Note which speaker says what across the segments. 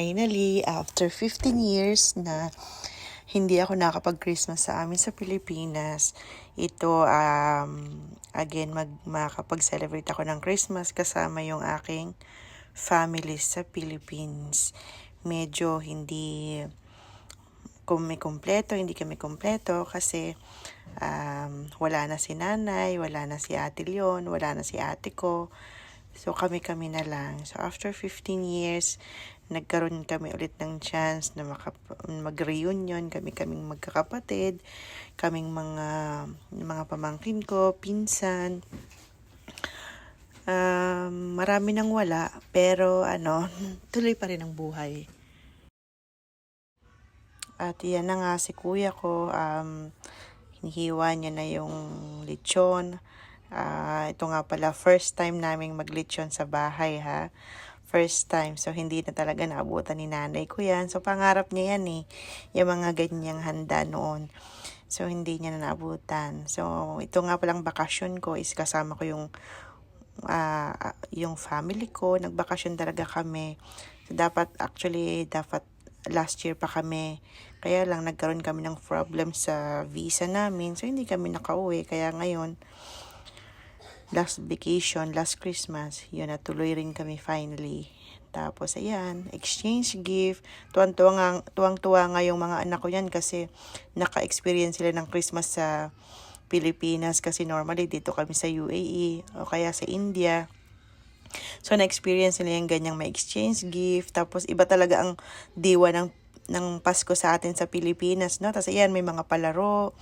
Speaker 1: Finally, after 15 years na hindi ako nakapag-Christmas sa amin sa Pilipinas, ito, again, makakapag-celebrate ako ng Christmas kasama yung aking family sa Philippines. Medyo hindi hindi kami kumpleto kasi wala na si nanay, wala na si ate Leon, wala na si ate ko. So kami na lang. So after 15 years, nagkaroon kami ulit ng chance na mag-reunion, kaming magkakapatid, kaming mga pamangkin ko, pinsan. Marami nang wala, pero tuloy pa rin ang buhay. At yan na nga si kuya ko, hinihiwa niya na yung lechon. Ito nga pala, first time naming maglechon sa bahay ha. First time. So, hindi na talaga naabutan ni nanay ko yan. So, pangarap niya yan eh. Yung mga ganyang handa noon. So, hindi niya na naabutan. So, ito nga palang bakasyon ko is kasama ko yung family ko. Nagbakasyon talaga kami. So, dapat last year pa kami. Kaya lang nagkaroon kami ng problem sa visa namin. So, hindi kami nakauwi. Kaya ngayon, last vacation, last Christmas, yun, natuloy rin kami finally. Tapos, ayan, exchange gift. Tuwang-tuwa nga yung mga anak ko yan kasi naka-experience sila ng Christmas sa Pilipinas kasi normally dito kami sa UAE o kaya sa India. So, na-experience nila yung ganyang may exchange gift. Tapos, iba talaga ang diwa ng Pasko sa atin sa Pilipinas, no? Tapos, ayan, may mga palaro.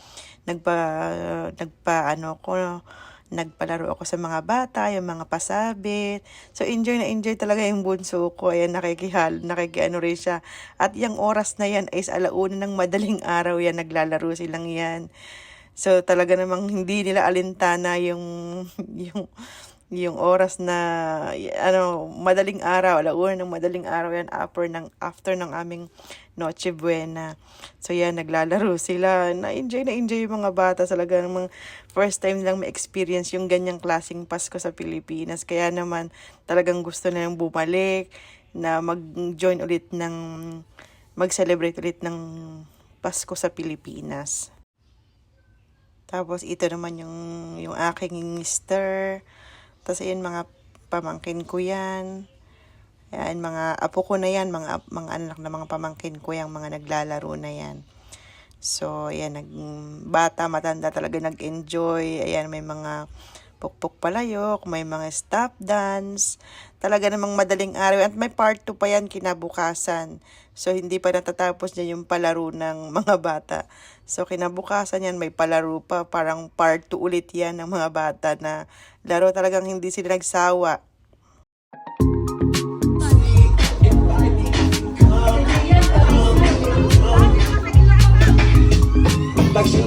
Speaker 1: Nagpalaro ako sa mga bata, yung mga pasabit. So, enjoy talaga yung bunso ko. Ayan, nakikiano rin siya. At yung oras na yan is 1:00 ng madaling araw yan, naglalaro silang yan. So, talaga namang hindi nila alintana yung oras na, madaling araw, 1:00 ng madaling araw yan, after ng aming Noche Buena. So yan, naglalaro sila. Na-enjoy yung mga bata. Talaga namang first time lang ma-experience yung ganyang klaseng Pasko sa Pilipinas. Kaya naman, talagang gusto nilang bumalik, na mag-celebrate ulit ng Pasko sa Pilipinas. Tapos ito naman yung aking mister. Tapos ayan, mga pamangkin ko yan. Ayan, mga apo ko na yan, mga anak na mga pamangkin ko yung mga naglalaro na yan. So, ayan, bata, matanda talaga nag-enjoy. Ayan, may mga pukpuk palayok, may mga stop dance. Talaga namang madaling araw. At may part 2 pa yan kinabukasan. So, hindi pa natatapos niya yung palaro ng mga bata. So, kinabukasan yan, may palaro pa. Parang part 2 ulit yan ng mga bata na laro. Talagang hindi sila nagsawa.
Speaker 2: Like she